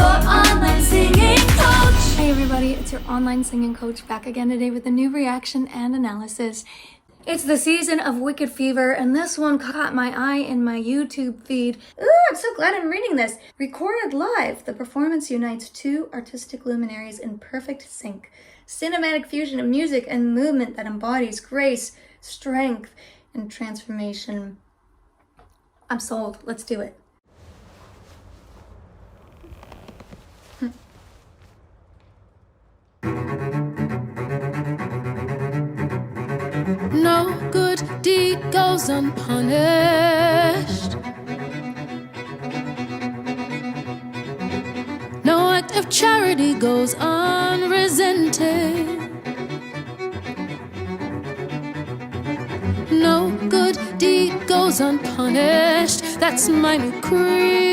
online singing coach. Hey everybody, it's your online singing coach back again today with a new reaction and analysis. It's the season of Wicked Fever, and this one caught my eye in my YouTube feed. Ooh, I'm so glad I'm reading this. Recorded live, the performance unites two artistic luminaries in perfect sync. Cinematic fusion of music and movement that embodies grace, strength, and transformation. I'm sold. Let's do it. No good deed goes unpunished. No act of charity goes unresented. No good deed goes unpunished. That's my new creed.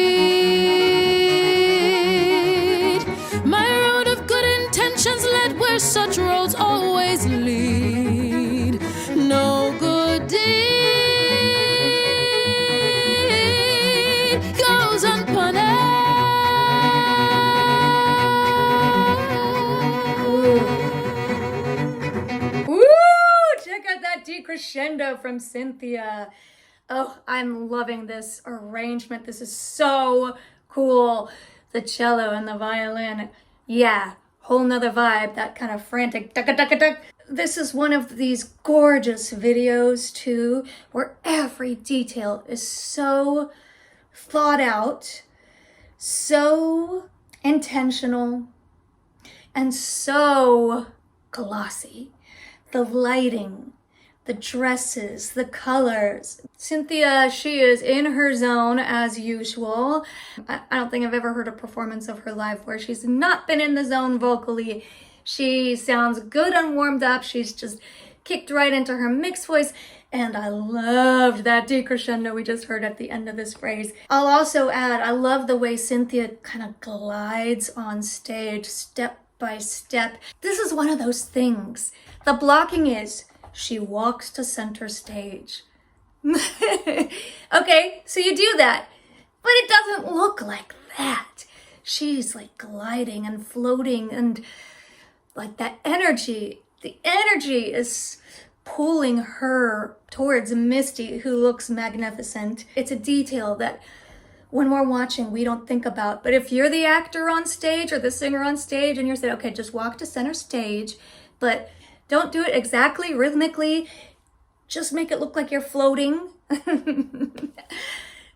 My road of good intentions led where such roads always lead. No good deed goes unpunished. Check out that decrescendo from Cynthia. Oh, I'm loving this arrangement. This is so cool. The cello and the violin. Yeah, whole nother vibe. That kind of frantic duck. This is one of these gorgeous videos too, where every detail is so thought out, so intentional, and so glossy. The lighting, the dresses, the colors. Cynthia, she is in her zone as usual. I don't think I've ever heard a performance of her live where she's not been in the zone vocally. She sounds good and warmed up. She's just kicked right into her mixed voice. And I loved that decrescendo we just heard at the end of this phrase. I'll also add, I love the way Cynthia kind of glides on stage, step by step. This is one of those things. The blocking is, she walks to center stage. Okay, so you do that, but it doesn't look like that. She's like gliding and floating, and like that energy, the energy is pulling her towards Misty, who looks magnificent. It's a detail that when we're watching, we don't think about. But if you're the actor on stage or the singer on stage and you're saying, okay, just walk to center stage, but don't do it exactly rhythmically, just make it look like you're floating.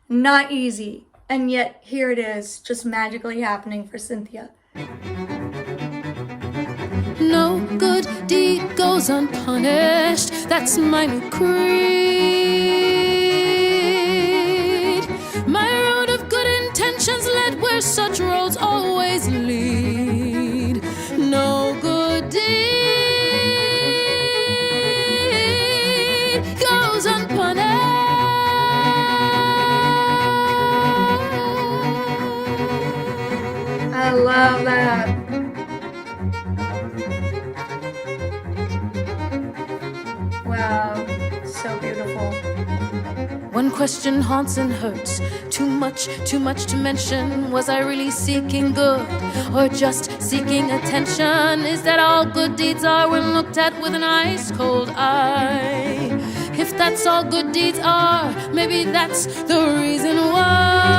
Not easy. And yet here it is, just magically happening for Cynthia. No good deed goes unpunished. That's my new creed. My road of good intentions led where such roads always lead. No good deed goes unpunished. I love that. Wow, so beautiful. One question haunts and hurts. Too much to mention. Was I really seeking good or just seeking attention? Is that all good deeds are when looked at with an ice cold eye? If that's all good deeds are, maybe that's the reason why.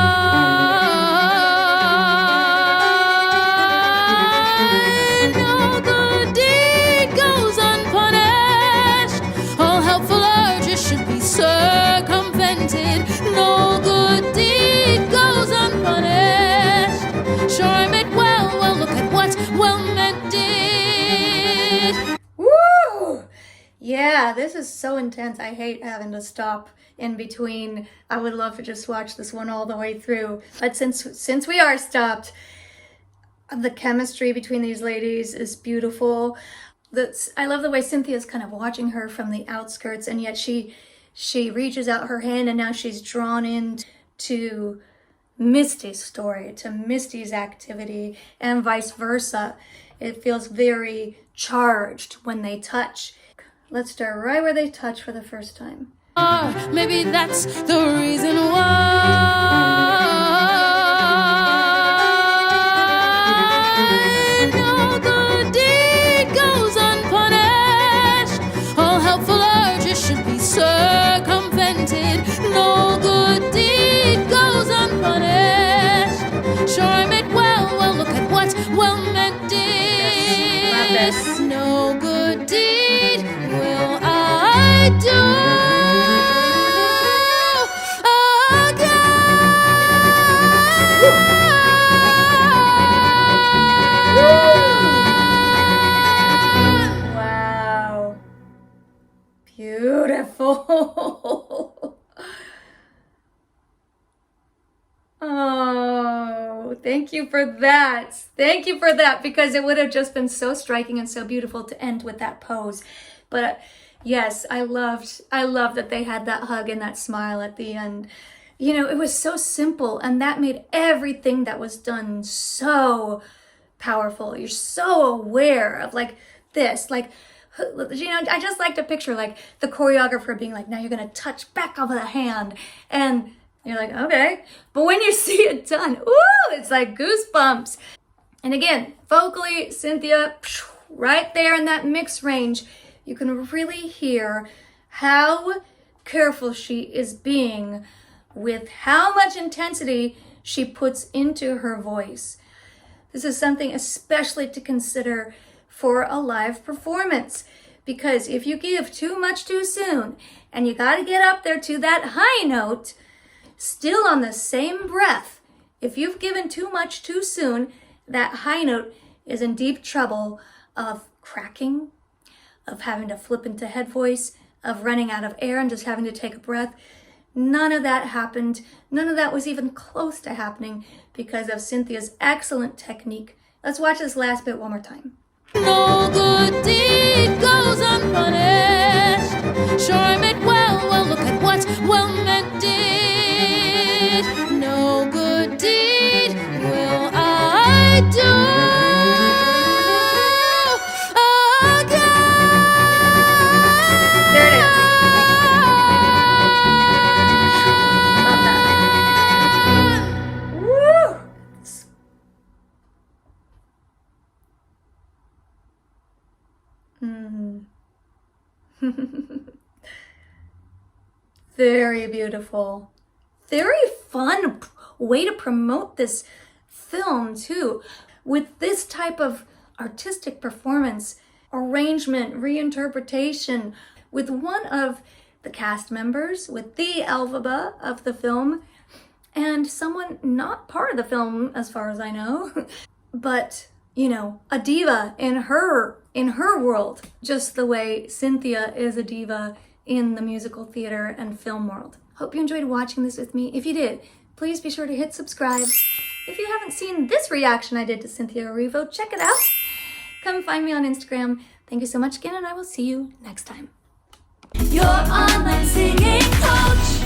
No good deed goes unpunished. All helpful urges should be circumvented. No good deed goes unpunished. Sure, I meant well, look at what well-meant did. Woo! Yeah, this is so intense. I hate having to stop in between. I would love to just watch this one all the way through. But since we are stopped, the chemistry between these ladies is beautiful. I love the way Cynthia's kind of watching her from the outskirts, and yet she reaches out her hand and now she's drawn into Misty's story, to Misty's activity, and vice versa. It feels very charged when they touch. Let's start right where they touch for the first time. Maybe that's the reason why. wanted. No good deed goes unpunished. Sure, I meant well, look at what well meant did. Love this. No good deed will I do. Wow. Beautiful. Oh, thank you for that. Thank you for that, because it would have just been so striking and so beautiful to end with that pose. But yes, I loved that they had that hug and that smile at the end. You know, it was so simple, and that made everything that was done so powerful. You're so aware of like this, like, you know, I just like to picture like the choreographer being like, now you're gonna touch back of the hand, and you're like, okay. But when you see it done, ooh, it's like goosebumps. And again, vocally, Cynthia, right there in that mix range, you can really hear how careful she is being with how much intensity she puts into her voice. This is something especially to consider for a live performance, because if you give too much too soon and you got to get up there to that high note, still on the same breath, if you've given too much too soon, that high note is in deep trouble of cracking, of having to flip into head voice, of running out of air and just having to take a breath. None of that happened. None of that was even close to happening because of Cynthia's excellent technique. Let's watch this last bit one more time. No good deed goes unpunished. Sure, I meant well, look at what well meant did. No good deed will I do again. There it is. Love that. Woo! Very beautiful. Very fun way to promote this film too. With this type of artistic performance, arrangement, reinterpretation, with one of the cast members, with the Elphaba of the film, and someone not part of the film as far as I know, but you know, a diva in her world, just the way Cynthia is a diva in the musical theater and film world. Hope you enjoyed watching this with me. If you did, please be sure to hit subscribe. If you haven't seen this reaction I did to Cynthia Erivo, check it out. Come find me on Instagram. Thank you so much again, and I will see you next time. Your online singing coach.